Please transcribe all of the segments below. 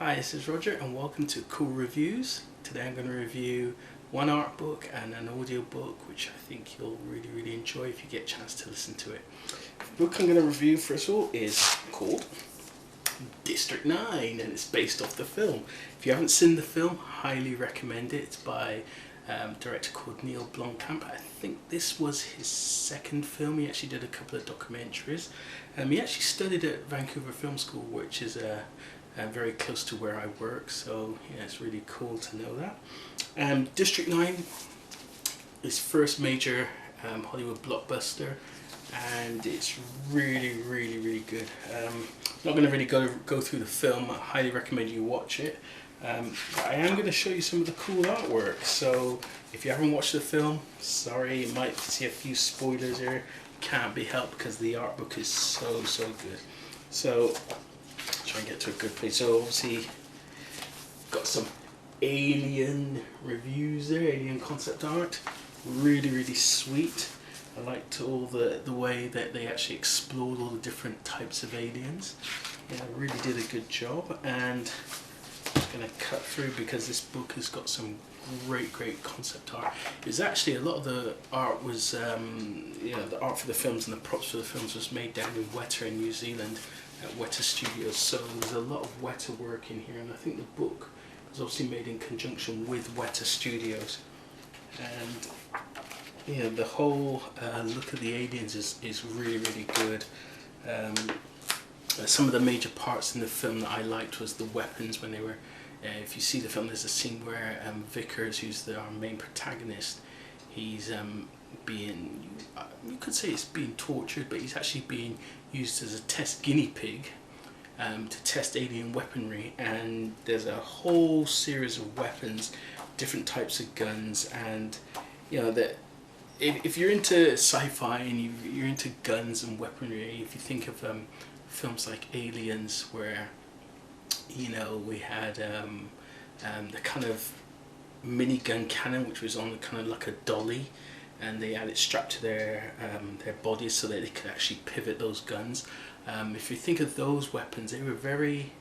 Hi, this is Roger and welcome to Cool Reviews. Today I'm going to review one art book and an audio book which I think you'll really enjoy if you get a chance to listen to it. The book I'm going to review first of all is called District 9 and it's based off the film. If you haven't seen the film, highly recommend it. It's by a director called Neil Blomkamp. I think this was his second film. He actually did a couple of documentaries. He actually studied at Vancouver Film School, which is very close to where I work, so yeah, it's really cool to know that. District 9 is first major Hollywood blockbuster, and it's really good. I'm not going to really go through the film. I highly recommend you watch it. But I am going to show you some of the cool artwork, so if you haven't watched the film, sorry, you might see a few spoilers here. Can't be helped because the art book is so good. So try and get to a good place. So obviously got some alien reviews there, alien concept art, really sweet. I liked all the way that they actually explored all the different types of aliens. Yeah, really did a good job. And I'm going to cut through because this book has got some great concept art. It's actually a lot of the art was the art for the films and the props for the films was made down in Weta in New Zealand at Weta Studios, so there's a lot of Weta work in here, and I think the book was obviously made in conjunction with Weta Studios. And the whole look of the aliens is really good. Some of the major parts in the film that I liked was the weapons when they were if you see the film, there's a scene where Vickers, who's our main protagonist, he's being, you could say it's being tortured, but he's actually being used as a test guinea pig to test alien weaponry. And there's a whole series of weapons, different types of guns, and you know that if you're into sci-fi and you're into guns and weaponry, if you think of films like Aliens, where we had the kind of minigun cannon, which was on kind of like a dolly, and they had it strapped to their bodies so that they could actually pivot those guns. If you think of those weapons, they were very,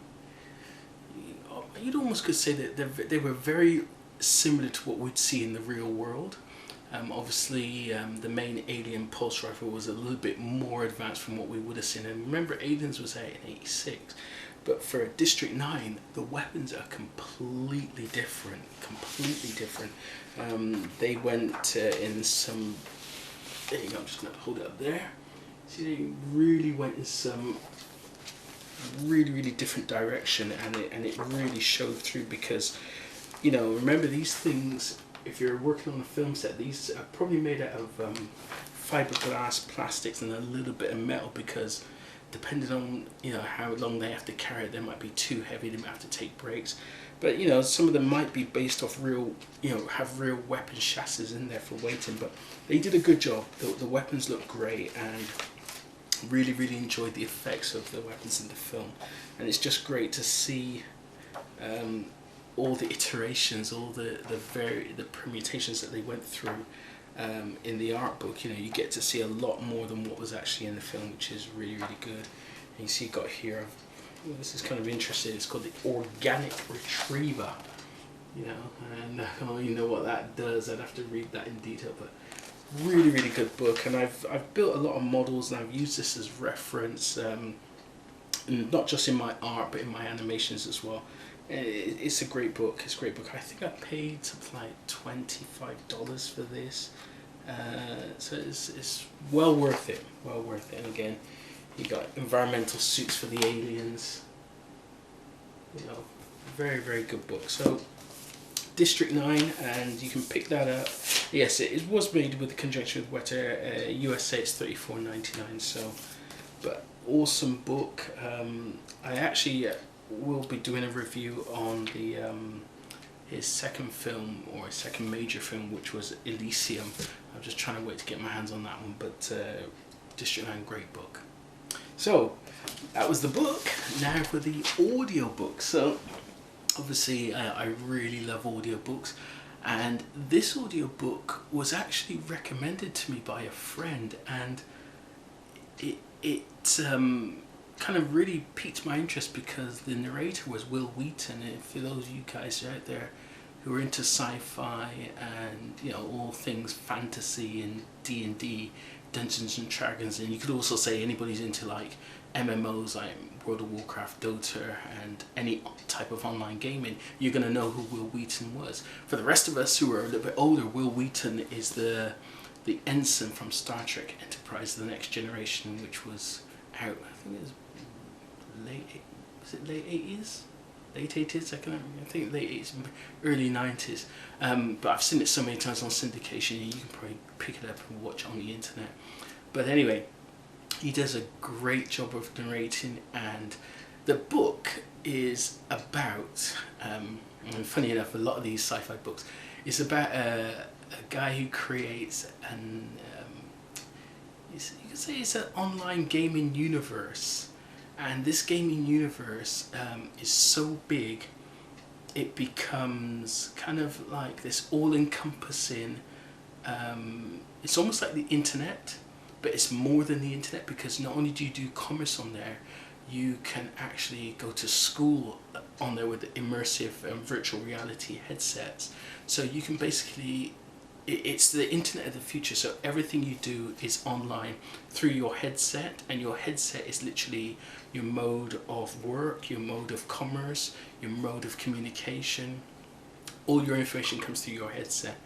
you'd almost could say that they were very similar to what we'd see in the real world. Obviously the main alien pulse rifle was a little bit more advanced from what we would have seen, and remember Aliens was out in '86. But for District 9, the weapons are completely different. They went in some, there you go, I'm just going to hold it up there. See, they really went in some really different direction, and it really showed through because, remember these things, if you're working on a film set, these are probably made out of fiberglass, plastics, and a little bit of metal, because depending on how long they have to carry it, they might be too heavy, they might have to take breaks. But some of them might be based off real, have real weapon chassis in there for weighting. But they did a good job. The weapons look great, and really enjoyed the effects of the weapons in the film. And it's just great to see all the iterations, all the permutations that they went through in the art book. You get to see a lot more than what was actually in the film, which is really good. And you see, got here, this is kind of interesting. It's called the Organic Retriever. And I don't even know what that does. I'd have to read that in detail, but really good book. And I've built a lot of models, and I've used this as reference, and not just in my art, but in my animations as well. It's a great book. It's a great book. I think I paid something like $25 for this, so it's well worth it. And again, you got environmental suits for the aliens. Very good book. So District 9, and you can pick that up. Yes, it was made with the conjunction with Weta. USA, it's $34.99. So, but awesome book. I actually will be doing a review on the his second film, or his second major film, which was Elysium. I'm just trying to wait to get my hands on that one, but District 9, great book. So that was the book. Now for the audio book. So obviously I really love audiobooks, and this audiobook was actually recommended to me by a friend, and it kind of really piqued my interest because the narrator was Will Wheaton. And for those of you guys out there who are into sci-fi and, you know, all things fantasy and D&D, Dungeons and Dragons, and you could also say anybody's into like MMOs like World of Warcraft, Dota, and any type of online gaming, you're going to know who Will Wheaton was. For the rest of us who are a little bit older, Will Wheaton is the ensign from Star Trek Enterprise: The Next Generation, which was out, I think it was late 80s? Late 80s, I think late 80s, early 90s. But I've seen it so many times on syndication, you can probably pick it up and watch it on the internet. But anyway, he does a great job of narrating, and the book is about, and funny enough, a lot of these sci-fi books, is about a guy who creates you could say it's an online gaming universe. And this gaming universe is so big, it becomes kind of like this all-encompassing, it's almost like the internet, but it's more than the internet, because not only do you do commerce on there, you can actually go to school on there with immersive virtual reality headsets. So you can basically, it's the internet of the future, so everything you do is online through your headset, and your headset is literally your mode of work, your mode of commerce, your mode of communication. All your information comes through your headset.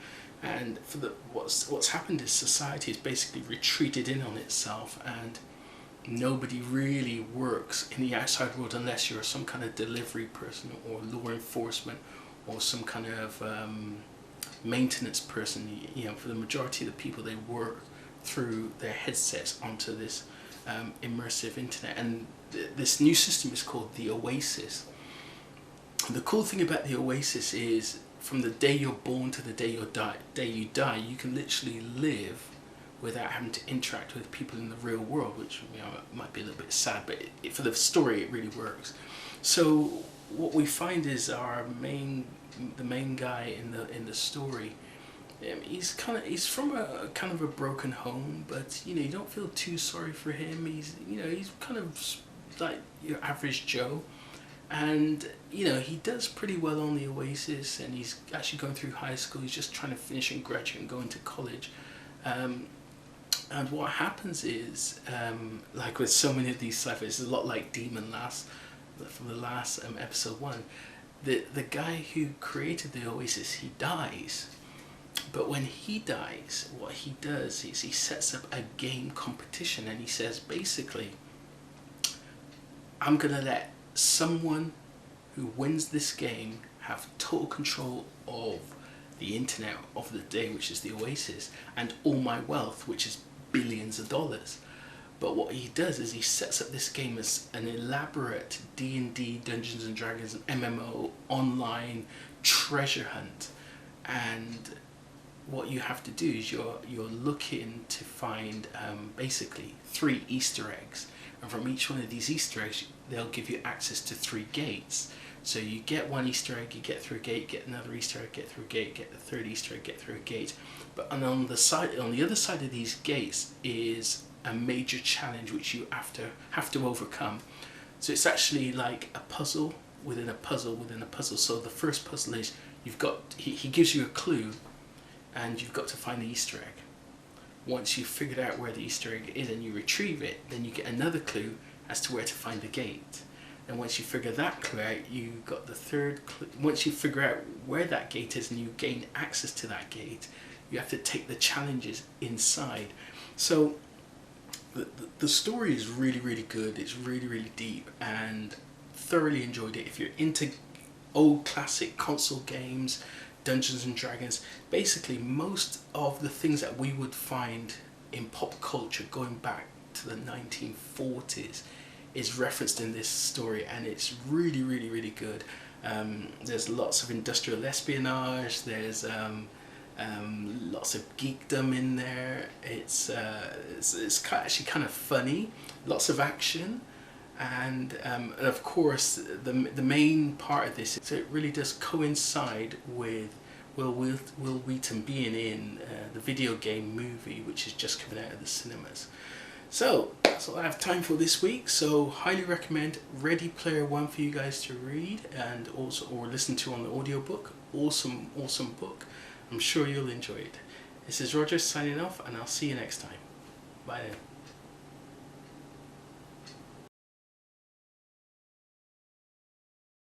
And for what's happened is society has basically retreated in on itself, and nobody really works in the outside world unless you're some kind of delivery person or law enforcement or some kind of maintenance person. You know, for the majority of the people, they work through their headsets onto this immersive internet. And this new system is called the Oasis. The cool thing about the Oasis is, from the day you're born to the day you die, you can literally live without having to interact with people in the real world, which, you know, might be a little bit sad, but for the story it really works. So what we find is the main guy in the story, he's from a kind of a broken home, but you know, you don't feel too sorry for him. He's kind of like your average Joe, and you know, he does pretty well on the Oasis, and he's actually going through high school. He's just trying to finish and graduate and go into college. And what happens is, like with so many of these sci-fi, it's a lot like Demon from the last episode 1. The guy who created the Oasis, he dies. But when he dies, what he does is he sets up a game competition, and he says, basically, I'm going to let someone who wins this game have total control of the internet of the day, which is the Oasis, and all my wealth, which is billions of dollars. But what he does is he sets up this game as an elaborate D&D, Dungeons and Dragons, and MMO online treasure hunt. And what you have to do is you're looking to find basically 3 Easter eggs, and from each one of these Easter eggs they'll give you access to 3 gates. So you get 1 Easter egg, you get through a gate, get another Easter egg, get through a gate, get the 3rd Easter egg, get through a gate. But on the other side of these gates is a major challenge which you have to overcome. So it's actually like a puzzle within a puzzle within a puzzle. So the first puzzle is he gives you a clue, and you've got to find the Easter egg. Once you've figured out where the Easter egg is and you retrieve it, then you get another clue as to where to find the gate. And once you figure that clue out, you got the 3rd clue. Once you figure out where that gate is and you gain access to that gate, you have to take the challenges inside. So the story is really, really good. It's really, really deep, and thoroughly enjoyed it. If you're into old classic console games, Dungeons and Dragons, basically most of the things that we would find in pop culture going back to the 1940s is referenced in this story, and it's really, really, really good. There's lots of industrial espionage, there's lots of geekdom in there. It's actually kind of funny, lots of action, and of course the main part of this, so it really does coincide with Will Wheaton being in the video game movie, which is just coming out of the cinemas. So that's all I have time for this week. So highly recommend Ready Player One for you guys to read and also or listen to on the audiobook. Awesome book. I'm sure you'll enjoy it. This is Roger signing off, and I'll see you next time. Bye then.